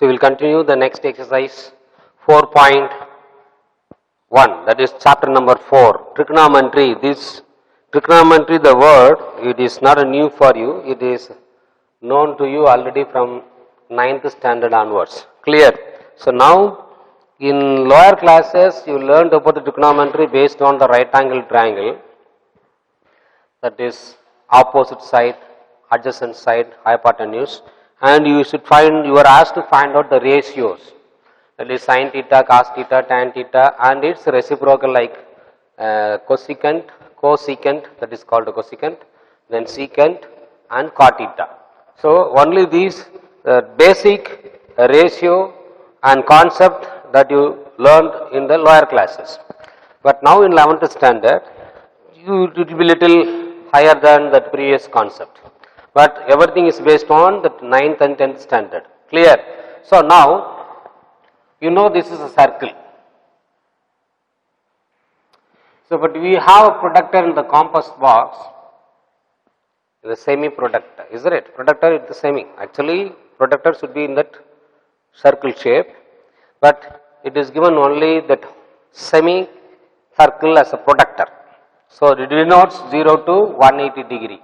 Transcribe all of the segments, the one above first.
So, we will continue the next exercise 4.1, that is chapter number 4, trigonometry. This trigonometry, the word, it is not a new for you, it is known to you already from 9th standard onwards. Clear? So, now in lower classes you learned about the trigonometry based on the right angle triangle, that is opposite side, adjacent side, hypotenuse, and you are asked to find out the ratios, that is sin theta, cos theta, tan theta, and its reciprocal like cosecant, that is called cosecant, then secant and cot theta. So, only these basic ratio and concept that you learned in the lower classes. But now in 11th standard, it will be little higher than that previous concept. But everything is based on the 9th and 10th standard. Clear? So, now you know this is a circle. So, but we have a productor in the compass box, the semi-productor, isn't it? Productor is the semi. Actually, productor should be in that circle shape, but it is given only that semi-circle as a productor. So, it denotes 0 to 180 degree.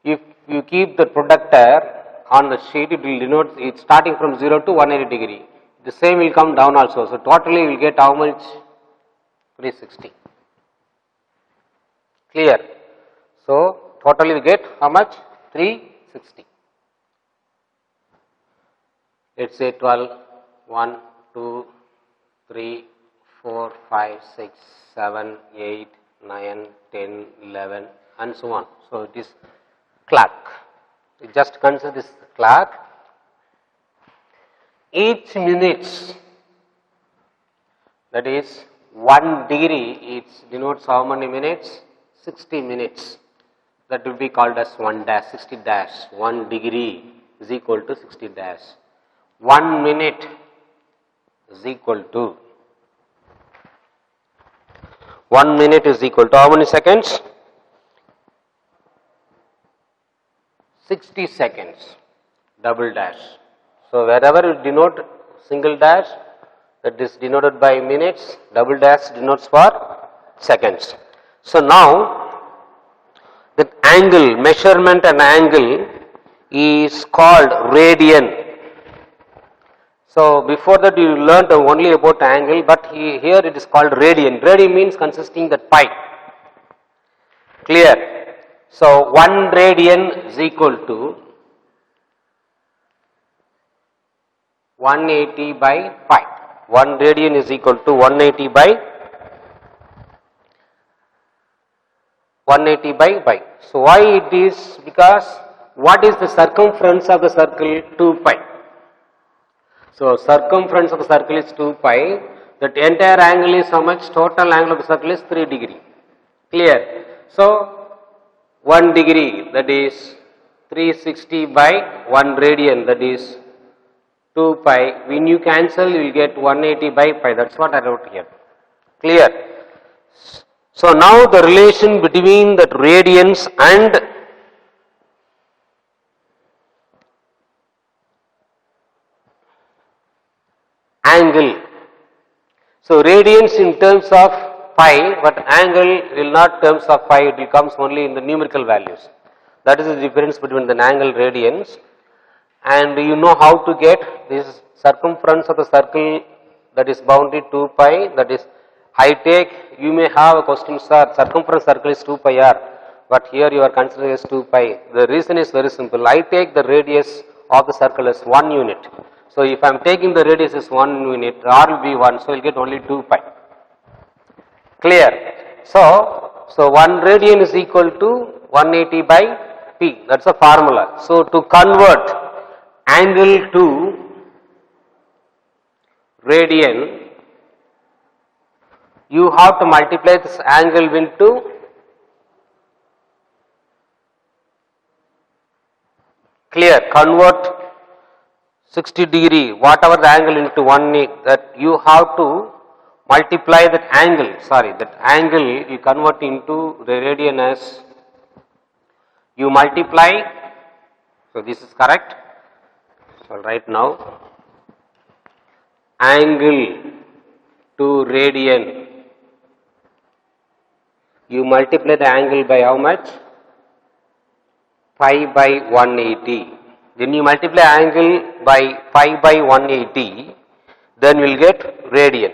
If you keep the productor on the sheet, it will denote it starting from 0 to 180 degree. The same will come down also. So, totally you will get how much? 360. Clear? So, totally we get how much? 360. Let us say 12, 1, 2, 3, 4, 5, 6, 7, 8, 9, 10, 11 and so on. So, it is clock. You just consider this clock. Each minute, that is 1 degree, it denotes how many minutes? 60 minutes. That will be called as 1 dash, 60 dash. 1 degree is equal to 60 dash. 1 minute is equal to 1 minute is equal to how many seconds? 60 seconds, double dash. So, wherever you denote single dash, that is denoted by minutes, double dash denotes for seconds. So, now the angle, measurement and angle is called radian. So, before that you learned only about angle, but here it is called radian. Radian means consisting that pi. Clear? So, 1 radian is equal to 180 by pi. 1 radian is equal to 180 by pi. So, why it is? Because what is the circumference of the circle? 2 pi. So, circumference of the circle is 2 pi. That entire angle is how much? Total angle of the circle is 3 degree. Clear? So, 1 degree, that is 360 by 1 radian, that is 2 pi. When you cancel, you will get 180 by pi. That is what I wrote here. Clear? So, now the relation between that radians and angle. So, radians in terms of pi, but angle will not terms of pi, it becomes only in the numerical values. That is the difference between the angle radians. And you know how to get this circumference of the circle, that is boundary 2 pi, that is I take, you may have a question, sir, circumference circle is 2 pi r, but here you are considering as 2 pi. The reason is very simple. I take the radius of the circle as 1 unit. So, if I am taking the radius as 1 unit, r will be 1, so I will get only 2 pi. Clear? So, 1 radian is equal to 180 by p, that is a formula. So, to convert angle to radian, you have to multiply this angle into clear, convert 60 degree, whatever the angle into 180, that you have to multiply that angle, that angle you convert into the radian as you multiply. So, this is correct. So, right now angle to radian, you multiply the angle by how much? Pi by 180. When you multiply angle by pi by 180, then we will get radian.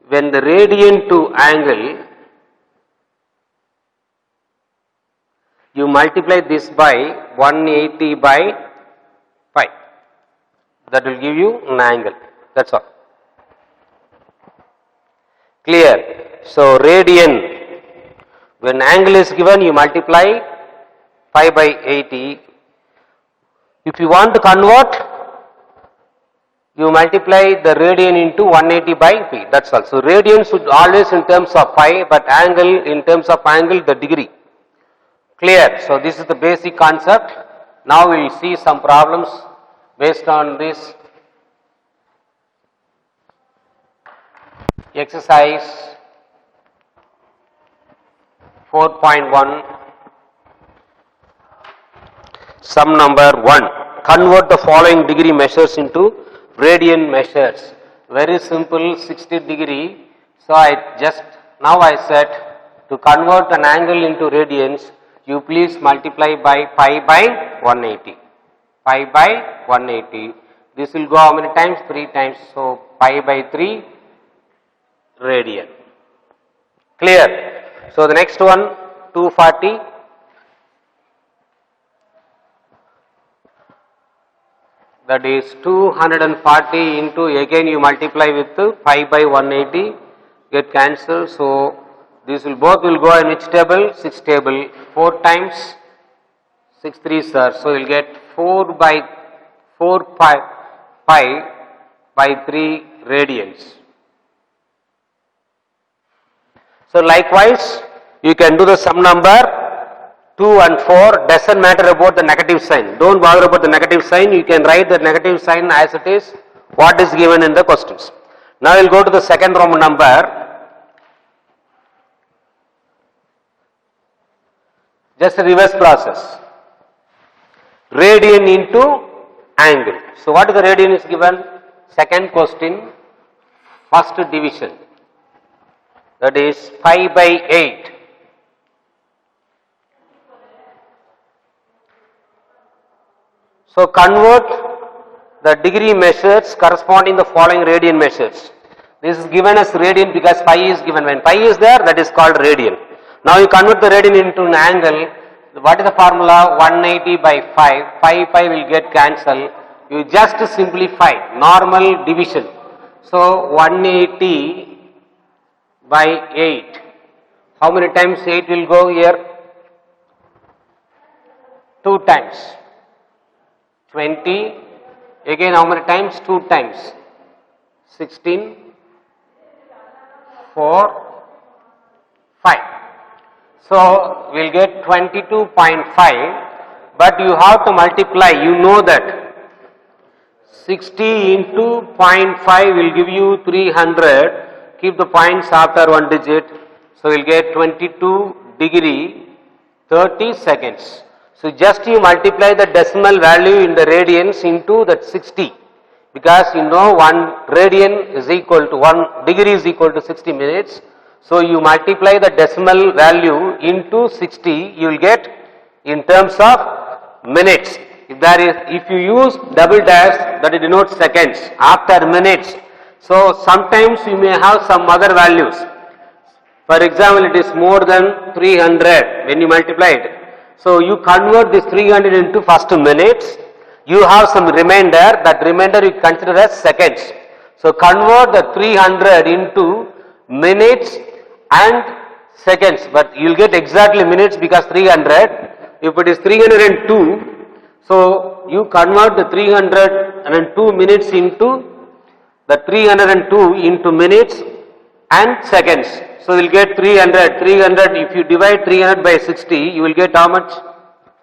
When the radian to angle, you multiply this by 180 by pi. That will give you an angle. That's all. Clear? So, radian, when angle is given, you multiply pi by 80. If you want to convert, you multiply the radian into 180 by pi. That's all. So, radian should always in terms of pi, but angle in terms of angle, the degree. Clear? So, this is the basic concept. Now, we will see some problems based on this exercise 4.1. Sum number 1. Convert the following degree measures into radian measures. Very simple, 60 degree. So, now I said to convert an angle into radians, you please multiply by pi by 180. Pi by 180. This will go how many times? 3 times. So, pi by 3 radian. Clear? So, the next one 240. That is 240 into, again you multiply with pi by 180, get cancelled. So, this will both will go in which table? 6 table. 4 times 6 3s are. So, you will get 4 pi by 3 radians. So, likewise, you can do the sum number 2 and 4, doesn't matter about the negative sign. Don't bother about the negative sign. You can write the negative sign as it is, what is given in the questions. Now, we will go to the second Roman number. Just a reverse process. Radian into angle. So, what is the radian is given? Second question, first division. That is pi by 8. So, convert the degree measures corresponding the following radian measures. This is given as radian because pi is given. When pi is there, that is called radian. Now, you convert the radian into an angle. What is the formula? 180 by 5. Pi will get cancelled. You just simplify normal division. So, 180 by 8. How many times 8 will go here? 2 times. 20, again how many times? 2 times. 16, 4, 5. So, we will get 22.5, but you have to multiply, you know that 60 into 0.5 will give you 300, keep the points after one digit. So, we will get 22 degree 30 seconds. So, just you multiply the decimal value in the radians into that 60, because you know 1 radian is equal to 1 degree is equal to 60 minutes. So, you multiply the decimal value into 60, you will get in terms of minutes. If you use double dash, that denotes seconds, after minutes. So, sometimes you may have some other values. For example, it is more than 300 when you multiply it. So, you convert this 300 into first minutes, you have some remainder, that remainder you consider as seconds. So, convert the 300 into minutes and seconds, but you will get exactly minutes because 300, if it is 302, so you convert the 302 minutes into the 302 into minutes and seconds. So, we will get 300, if you divide 300 by 60, you will get how much?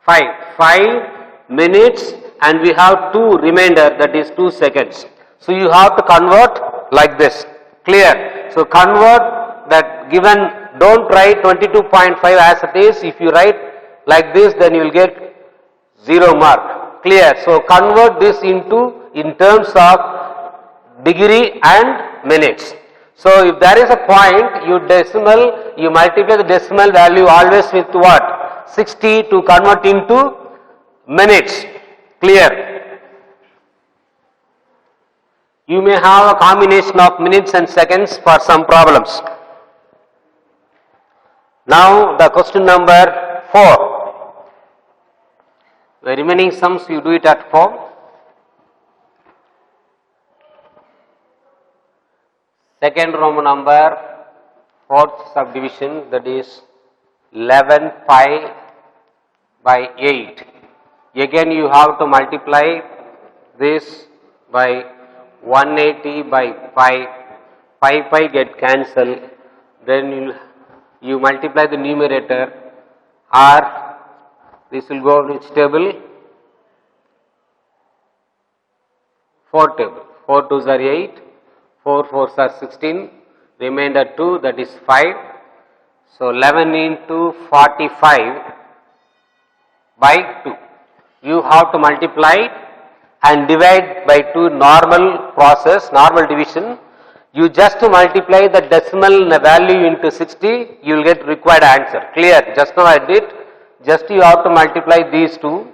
5 minutes, and we have 2 remainder, that is 2 seconds. So, you have to convert like this, clear. So, convert that given, don't write 22.5 as it is. If you write like this, then you will get 0 mark, clear. So, convert this into in terms of degree and minutes. So if there is a point, you multiply the decimal value always with what? 60 to convert into minutes. Clear? You may have a combination of minutes and seconds for some problems. Now the question number 4. The remaining sums you do it at home. Second Roman number, fourth subdivision, that is 11 pi by 8. Again you have to multiply this by 180 by pi. Pi get cancelled. Then you multiply the numerator, or this will go to which table? 4 table. 4 2s are 8. 4 4s are 16, remainder 2, that is 5. So 11 into 45 by 2. You have to multiply and divide by 2, normal process, normal division. You just multiply the decimal value into 60, you will get required answer. Clear? Just now I did. Just you have to multiply these two.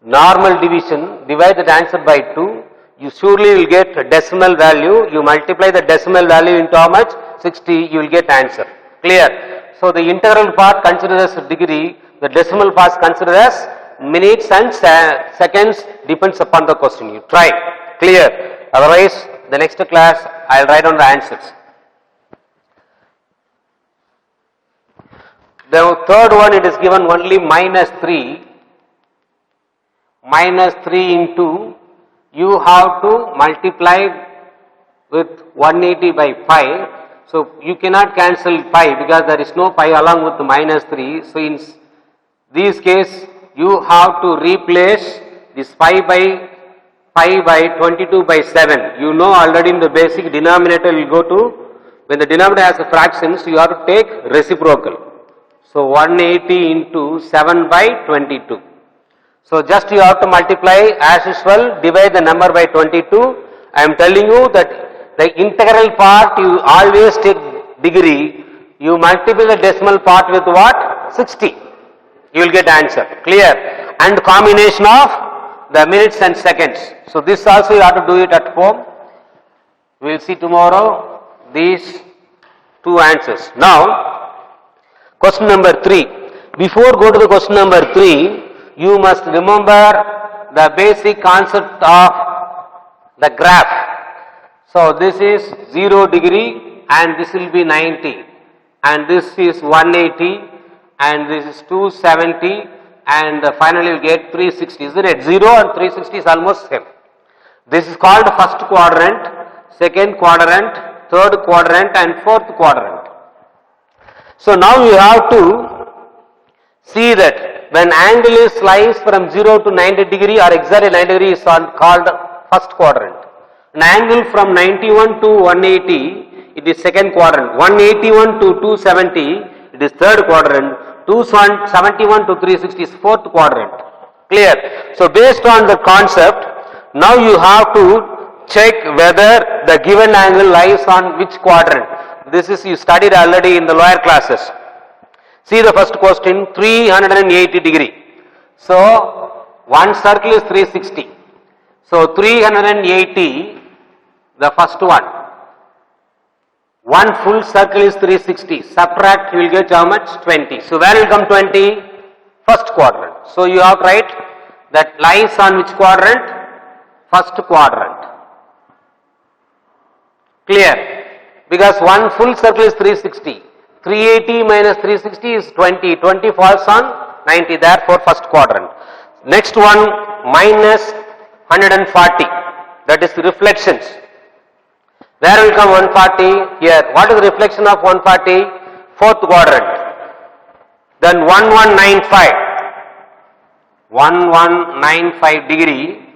Normal division, divide that answer by 2. You surely will get a decimal value. You multiply the decimal value into how much? 60, you will get answer. Clear? So the integral part considered as degree, the decimal part considered as minutes and seconds, depends upon the question. You try. Clear? Otherwise, the next class I will write down the answers. The third one, it is given only minus 3. Minus 3 into, you have to multiply with 180 by pi. So you cannot cancel pi because there is no pi along with the minus 3. So in this case, you have to replace this pi by 22 by 7. You know already in the basic denominator will go to, when the denominator has a fraction, so you have to take reciprocal. So 180 into 7 by 22. So just you have to multiply as usual, divide the number by 22. I am telling you that the integral part you always take degree, you multiply the decimal part with what? 60. You will get answer. Clear? And combination of the minutes and seconds. So this also you have to do it at home. We will see tomorrow these two answers. Now, question number 3. Before go to the question number 3, you must remember the basic concept of the graph. So this is 0 degree and this will be 90 and this is 180 and this is 270 and finally you get 360, isn't it? 0 and 360 is almost same. This is called first quadrant, second quadrant, third quadrant and fourth quadrant. So now you have to see that when angle is sliced from 0 to 90 degree or exactly 90 degree is called first quadrant. An angle from 91 to 180, it is second quadrant. 181 to 270, it is third quadrant. 271 to 360 is fourth quadrant. Clear? So based on the concept, now you have to check whether the given angle lies on which quadrant. This is you studied already in the lower classes. See the first question, 380 degree. So one circle is 360. So 380, the first one. One full circle is 360. Subtract, you will get how much? 20. So where will come 20? First quadrant. So you have to write that lies on which quadrant? First quadrant. Clear? Because one full circle is 360. 380 minus 360 is 20. 20 falls on 90. Therefore first quadrant. Next one, minus 140. That is reflections. Where will come 140? Here. What is the reflection of 140? Fourth quadrant. Then 1195. 1195 degree.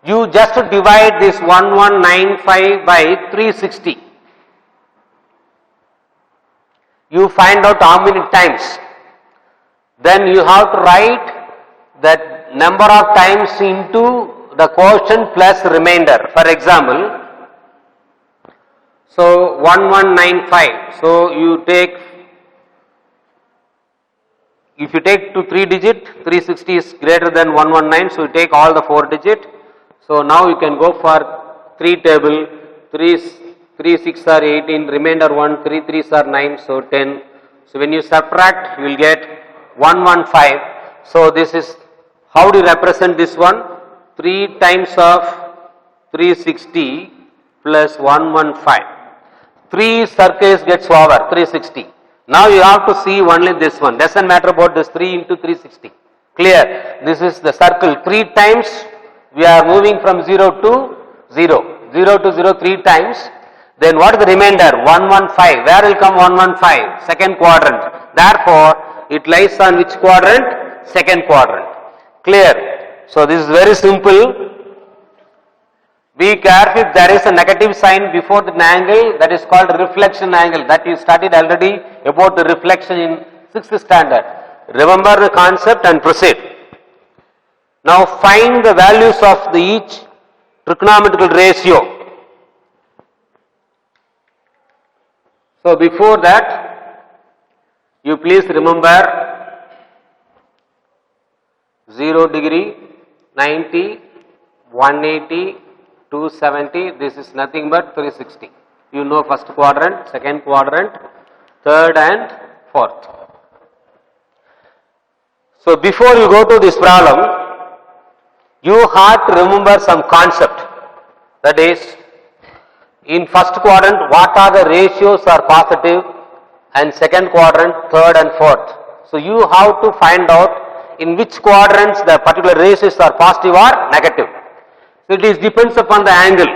You just divide this 1195 by 360. You find out how many times. Then you have to write that number of times into the quotient plus remainder. For example, so 1195. So you take, if you take to 3 digit, 360 is greater than 119. So you take all the 4 digit. So now you can go for 3 table. 3 6 are 18. Remainder 1. 3 3s are 9. So 10. So when you subtract, you will get 115. So this is, how do you represent this one? 3 times of 360 plus 115. 3 circles gets over 360. Now you have to see only this one. Doesn't matter about this 3 into 360. Clear? This is the circle. 3 times we are moving from 0 to 0. 0 to 0 3 times. Then what is the remainder? 115. Where will come 115? Second quadrant. Therefore, it lies on which quadrant? Second quadrant. Clear? So this is very simple. Be careful if there is a negative sign before the angle, that is called reflection angle. That you studied already about the reflection in 6th standard. Remember the concept and proceed. Now find the values of each trigonometrical ratio. So before that, you please remember 0 degree, 90, 180, 270, this is nothing but 360. You know first quadrant, second quadrant, third and fourth. So before you go to this problem, you have to remember some concept. That is, in first quadrant, what are the ratios are positive, and second quadrant, third and fourth. So you have to find out in which quadrants the particular ratios are positive or negative. So it depends upon the angle.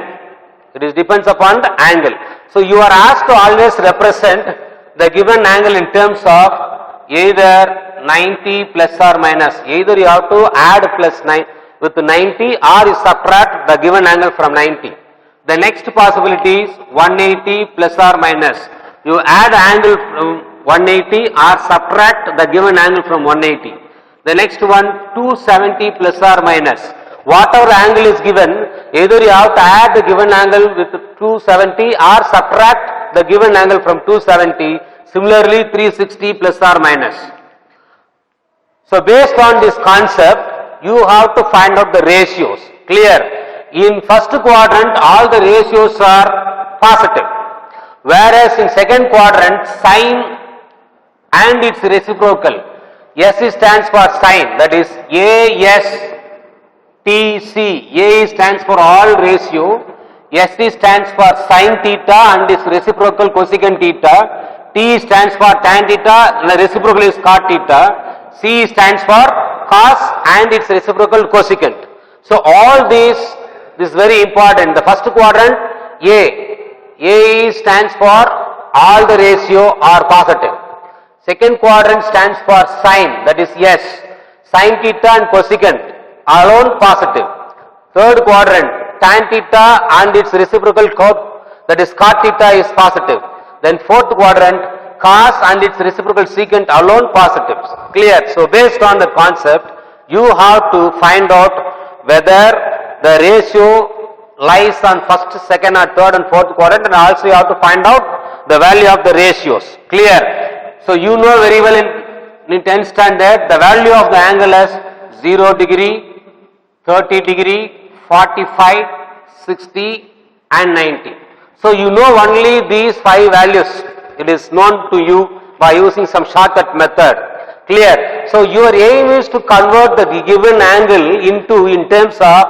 It depends upon the angle. So you are asked to always represent the given angle in terms of either 90 plus or minus. Either you have to add plus 9 with 90 or you subtract the given angle from 90. The next possibility is 180 plus or minus. You add angle from 180 or subtract the given angle from 180. The next one 270 plus or minus. Whatever angle is given, either you have to add the given angle with 270 or subtract the given angle from 270. Similarly 360 plus or minus. So based on this concept, you have to find out the ratios. Clear? In first quadrant, all the ratios are positive. Whereas in second quadrant, sine and its reciprocal. S stands for sine, that is ASTC. A stands for all ratio. ST stands for sine theta and its reciprocal cosecant theta. T stands for tan theta and the reciprocal is cot theta. C stands for cos and its reciprocal cosecant. So all this is very important. The first quadrant, A stands for all the ratio are positive. Second quadrant stands for sine, that is S. Sine theta and cosecant alone positive. Third quadrant, tan theta and its reciprocal that is cot theta is positive. Then fourth quadrant, cos and its reciprocal secant alone positives. Clear? So based on the concept, you have to find out whether the ratio lies on first, second or third and fourth quadrant, and also you have to find out the value of the ratios. Clear? So you know very well in 10th standard the value of the angle is 0 degree, 30 degree, 45, 60 and 90. So you know only these 5 values. It is known to you by using some shortcut method. Clear? So your aim is to convert the given angle into in terms of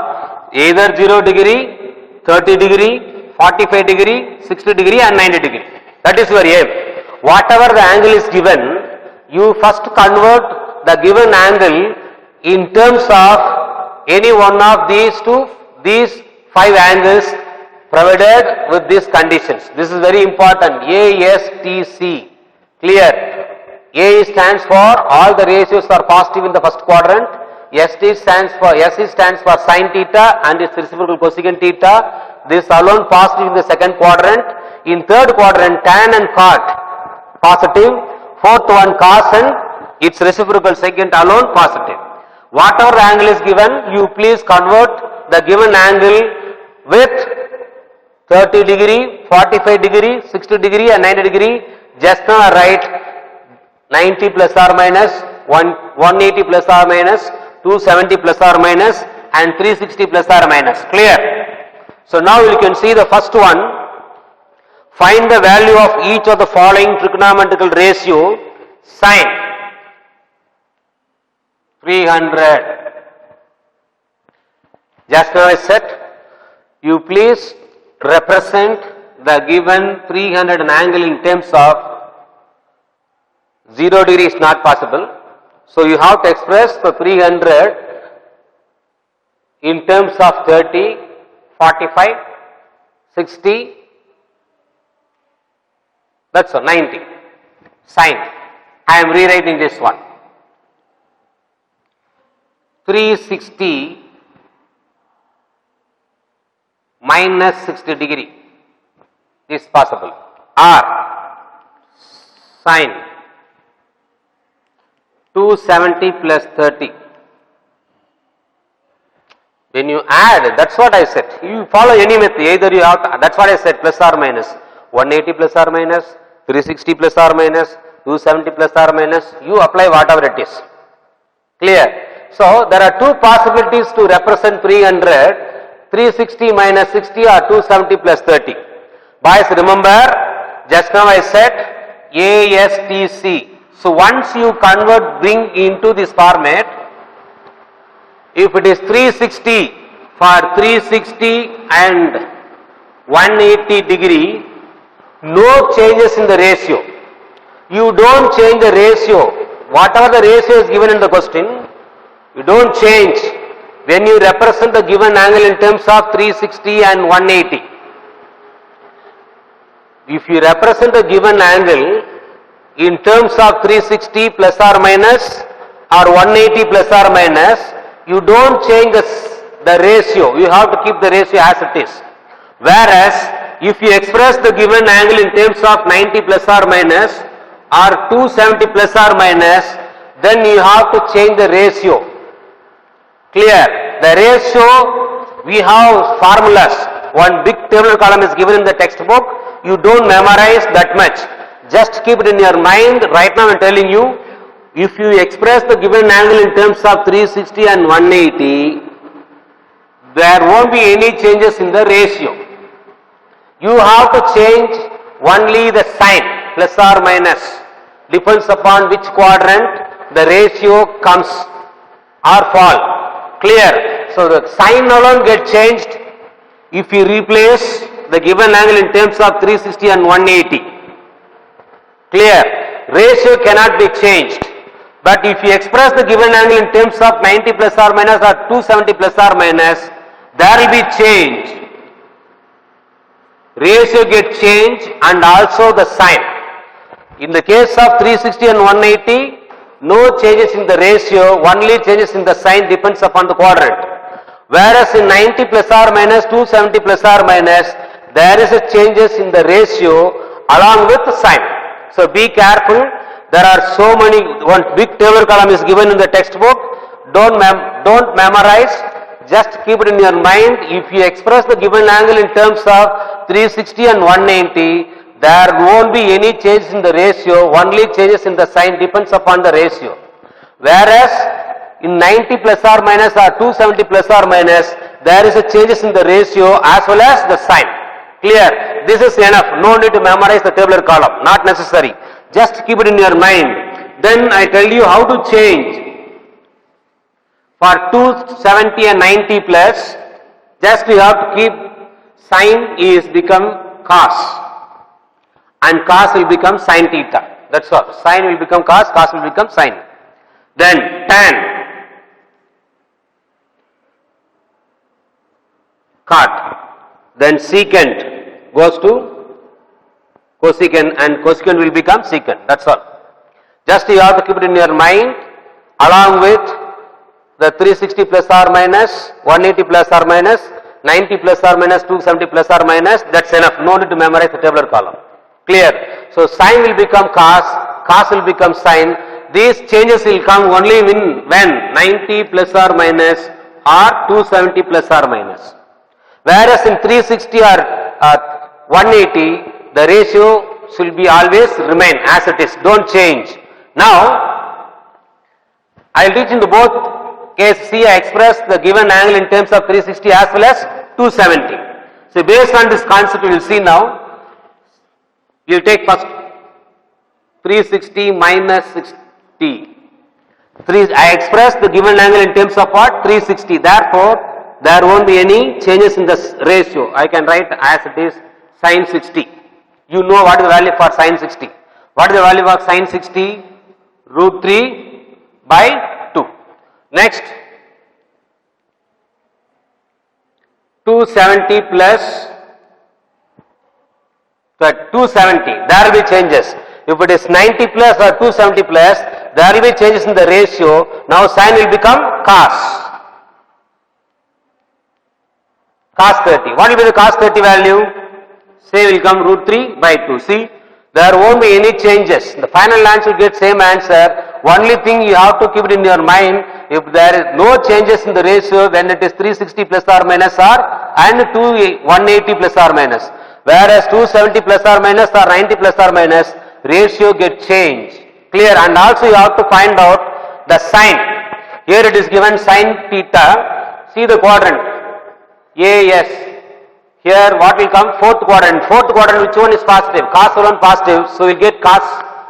either 0 degree, 30 degree, 45 degree, 60 degree and 90 degree. That is your aim. Whatever the angle is given, you first convert the given angle in terms of any one of these 5 angles provided with these conditions. This is very important. ASTC. Clear? A stands for all the ratios are positive in the first quadrant. ST stands for sine theta and its reciprocal cosecant theta. This alone positive in the second quadrant. In third quadrant, tan and cot positive. Fourth one, cos and its reciprocal secant alone positive. Whatever angle is given, you please convert the given angle with 30 degree, 45 degree, 60 degree and 90 degree. Just now I write 90 plus or minus, 180 plus or minus, 270 plus or minus and 360 plus or minus. Clear? So now you can see the first one. Find the value of each of the following trigonometrical ratio. Sine 300. Just now I said, you please represent the given 300 angle in terms of 0 degree is not possible. So you have to express the 300 in terms of 30, 45, 60, that's all, 90. Sine. I am rewriting this one. 360 minus 60 degree is possible. Or sine 270 plus 30. When you add, that's what I said. You follow any method, either you have to, that's what I said, plus or minus. 180 plus or minus, 360 plus or minus, 270 plus or minus, you apply whatever it is. Clear? So, there are two possibilities to represent 300, 360 minus 60 or 270 plus 30. Boys, remember, just now I said ASTC. So, once you bring into this format, if it is 360 for 360 and 180 degree, no changes in the ratio. You don't change the ratio. Whatever the ratio is given in the question, you don't change when you represent the given angle in terms of 360 and 180. If you represent the given angle in terms of 360 plus or minus or 180 plus or minus, you don't change the ratio. You have to keep the ratio as it is. Whereas, if you express the given angle in terms of 90 plus or minus or 270 plus or minus, then you have to change the ratio. Clear? The ratio, we have formulas. One big tabular column is given in the textbook. You don't memorize that much. Just keep it in your mind. Right now I am telling you, if you express the given angle in terms of 360 and 180, there won't be any changes in the ratio. You have to change only the sign, plus or minus. Depends upon which quadrant the ratio comes or fall. Clear? So the sign alone get changed if you replace the given angle in terms of 360 and 180. Clear? Ratio cannot be changed. But if you express the given angle in terms of 90 plus or minus or 270 plus or minus, there will be change. Ratio get changed and also the sign. In the case of 360 and 180, no changes in the ratio, only changes in the sign depends upon the quadrant. Whereas in 90 plus or minus, 270 plus or minus, there is a changes in the ratio along with the sign. So be careful. There are so many, one big table column is given in the textbook. Don't memorize. Just keep it in your mind. If you express the given angle in terms of 360 and 180, there won't be any changes in the ratio, only changes in the sign depends upon the ratio. Whereas in 90 plus or minus or 270 plus or minus, there is a changes in the ratio as well as the sign. Clear? This is enough. No need to memorize the tabular column. Not necessary. Just keep it in your mind. Then I tell you how to change. For 270 and 90 plus, just you have to keep sine is become cos. And cos will become sin theta. That's all. Sine will become cos, cos will become sine. Then tan, cot. Then secant goes to cosecant and cosecant will become secant. That's all. Just you have to keep it in your mind along with the 360 plus or minus, 180 plus or minus, 90 plus or minus, 270 plus or minus. That's enough. No need to memorize the tabular column. Clear? So sine will become cos, cos will become sine. These changes will come only when 90 plus or minus or 270 plus or minus. Whereas in 360 or 180, the ratio should be always remain as it is, don't change. Now, I will teach in the both case. See, I express the given angle in terms of 360 as well as 270. So, based on this concept, we will see now. You will take first 360 minus 60. I express the given angle in terms of what? 360. Therefore, there won't be any changes in the ratio. I can write as it is sin 60. You know what is the value for sin 60. What is the value of sin 60? Root 3 by 2. Next, 270 plus 270. There will be changes. If it is 90 plus or 270 plus, there will be changes in the ratio. Now sin will become cos. Cos 30. What will be the cos 30 value? Say will come root 3 by 2. See, there won't be any changes. The final answer will get same answer. Only thing you have to keep it in your mind, if there is no changes in the ratio, then it is 360 plus or minus or and 180 plus or minus. Whereas 270 plus or minus or 90 plus or minus, ratio get changed. Clear? And also you have to find out the sign. Here it is given sin theta. See the quadrant. AS. Here what will come? Fourth quadrant. Fourth quadrant, which one is positive? Cos alone positive. So we get cos.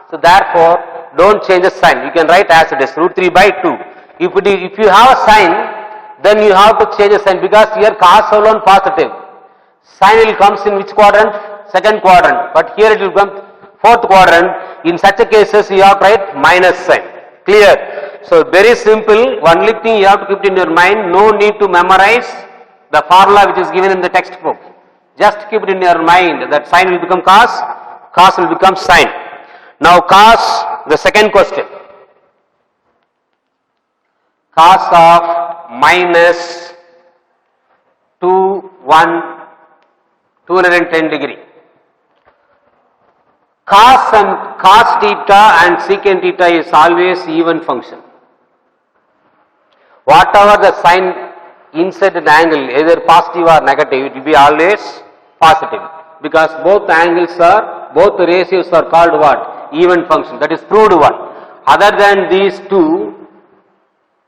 So therefore, don't change the sign. You can write as it is root 3 by 2. If you have a sign, then you have to change the sign because here cos alone positive. Sign will comes in which quadrant? Second quadrant. But here it will come fourth quadrant. In such a cases, you have to write minus sign. Clear? So very simple. Only thing you have to keep it in your mind. No need to memorize the formula which is given in the textbook. Just keep it in your mind that sin will become cos, cos will become sin. Now cos, the second question. Cos of minus 210 degree. Cos theta and secant theta is always even function. Whatever the sign inside an angle, either positive or negative, it will be always positive because both ratios are called what? Even function. That is proved one. Other than these two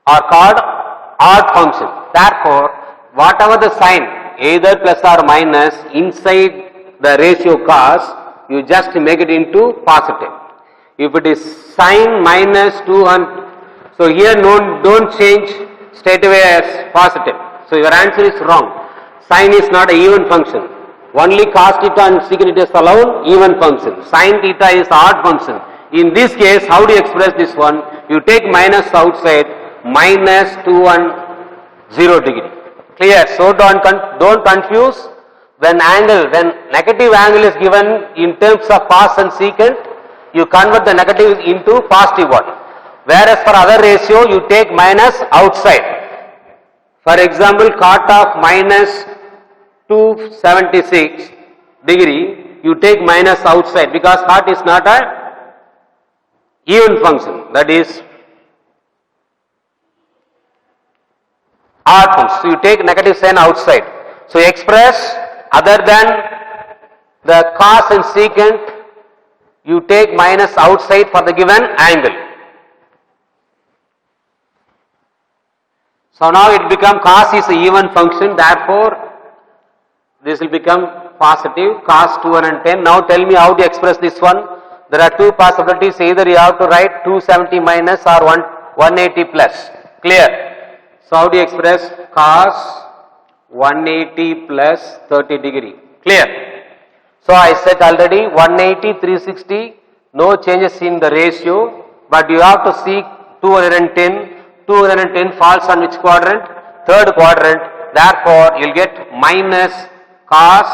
are called odd function. Therefore, whatever the sign, either plus or minus, inside the ratio cos, you just make it into positive. If it is sin minus 200, so here don't change straight away as positive. So your answer is wrong. Sin is not an even function. Only cos theta and secant theta is alone even function. Sin theta is odd function. In this case, how do you express this one? You take minus outside, minus 210 degree. Clear? So don't confuse. When negative angle is given in terms of cos and secant, you convert the negative into positive one. Whereas for other ratio, you take minus outside. For example, cot of minus 276 degree, you take minus outside because cot is not a even function. That is odd function. So you take negative sign outside. So you express other than the cos and secant, you take minus outside for the given angle. So now it becomes cos is an even function, therefore this will become positive, cos 210. Now tell me how to express this one. There are two possibilities, either you have to write 270 minus or 180 plus. Clear? So how do you express cos 180 plus 30 degree? Clear? So I said already 180, 360, no changes in the ratio, but you have to seek 210. 210 falls on which quadrant? Third quadrant. Therefore, you will get minus cos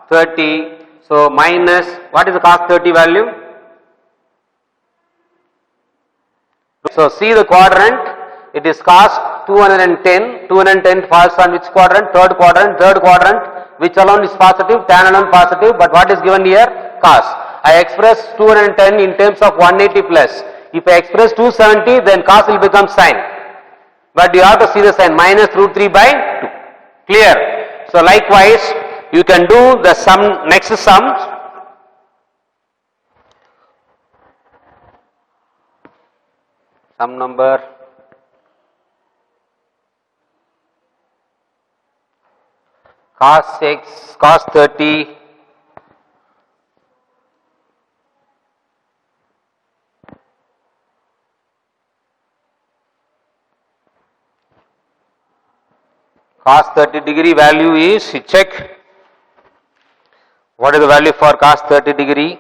30. So, minus, what is the cos 30 value? So, see the quadrant. It is cos 210. 210 falls on which quadrant? Third quadrant. Third quadrant, which alone is positive, tan alone positive, but what is given here? Cos. I express 210 in terms of 180 plus. If I express 270, then cos will become sin. but you have to see the sign minus root 3 by 2. Clear? So likewise, you can do the sum, next sum. Sum number cos x, cos 30 cos 30 degree value is, you check what is the value for cos 30 degree.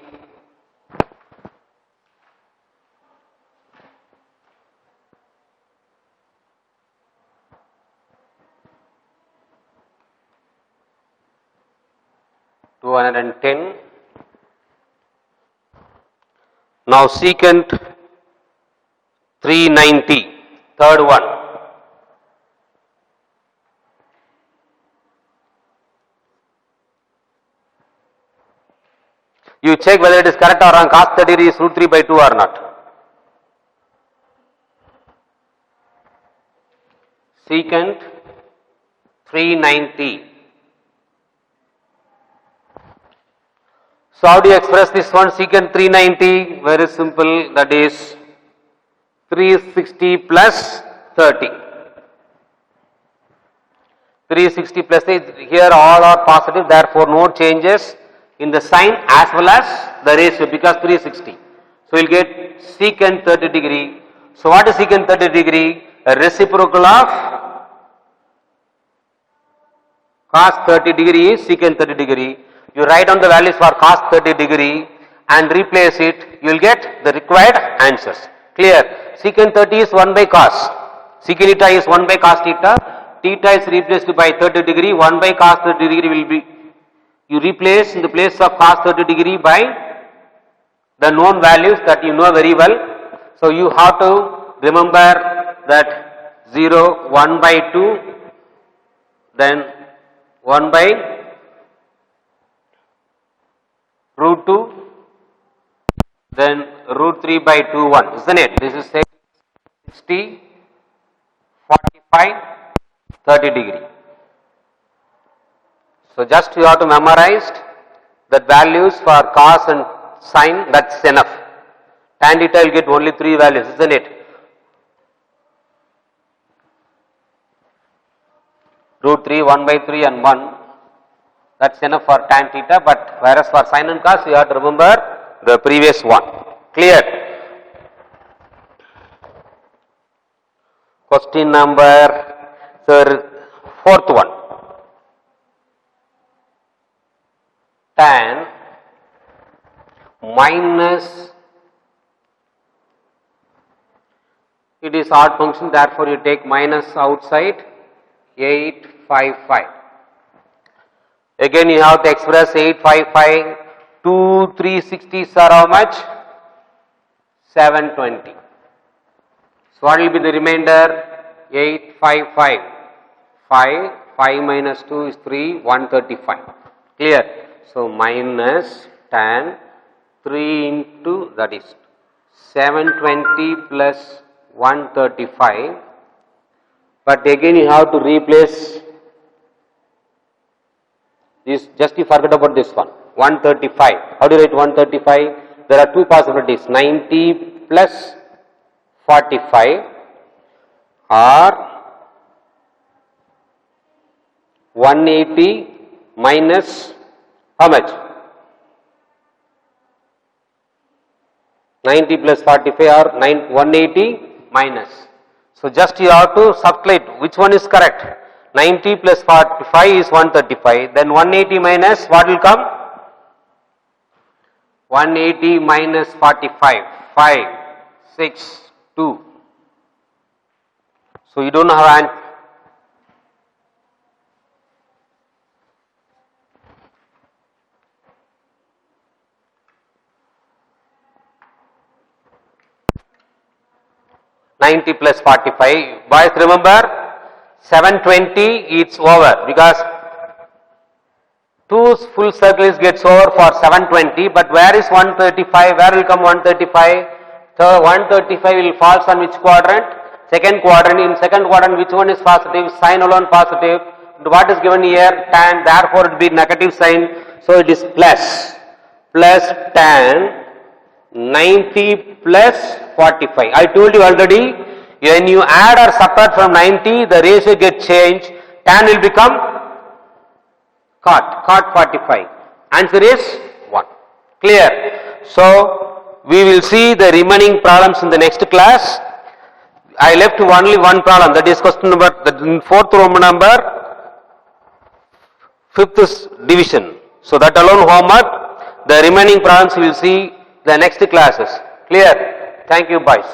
$210. Now secant 390, third one. You check whether it is correct or wrong. Cos 30 degree is root 3 by 2 or not. Secant 390. So how do you express this one? Secant 390, very simple, that is 360 plus 30. 360 plus 30, here all are positive, therefore no changes in the sign as well as the ratio because 360. So you will get secant 30 degree. So what is secant 30 degree? A reciprocal of cos 30 degree is secant 30 degree. You write down the values for cos 30 degree and replace it, you will get the required answers. Clear? Secant 30 is 1 by cos. Secant theta is 1 by cos theta. Theta is replaced by 30 degree. 1 by cos 30 degree will be, you replace in the place of cos 30 degree by the known values that you know very well. So you have to remember that 0, 1 by 2, then 1 by root 2, then root 3 by 2, 1, isn't it? This is 60, 45, 30 degree. So just you have to memorize the values for cos and sine, that's enough. Tan theta will get only 3 values, isn't it? Root 3, 1 by 3 and 1. That's enough for tan theta, but whereas for sine and cos, you have to remember the previous one. Clear? Question number fourth one. Tan minus, it is odd function, therefore you take minus outside, 855. Again you have to express 855, 2 360s are how much? 720. So what will be the remainder? 855, 5 minus 2 is 3, 135. Clear? So minus tan 3 into, that is 720 plus 135, but again you have to replace this, just you forget about this one, 135. How do you write 135? There are two possibilities, 90 plus 45 or 180 minus how much? 90 plus 45 or 180 minus. So just you have to subtract which one is correct. 90 plus 45 is 135, then 180 minus what will come? 180 minus 45, 5, 6, 2. So you don't have an $90 plus 45. Boys, remember 720 it's over because 2 full circles gets over for 720, but where is 135? Where will come 135? So 135 will falls on which quadrant? Second quadrant, in second quadrant which one is positive? Sign alone positive. What is given here? Tan, therefore it will be negative sign. So it is plus. Plus tan 90 plus 45. I told you already, when you add or subtract from 90, the ratio gets changed. Tan will become cot 45. Answer is 1. Clear? So, we will see the remaining problems in the next class. I left only one problem, that is question number, the fourth Roman number, fifth division. So, that alone homework. The remaining problems we will see the next classes. Clear? Thank you, boys.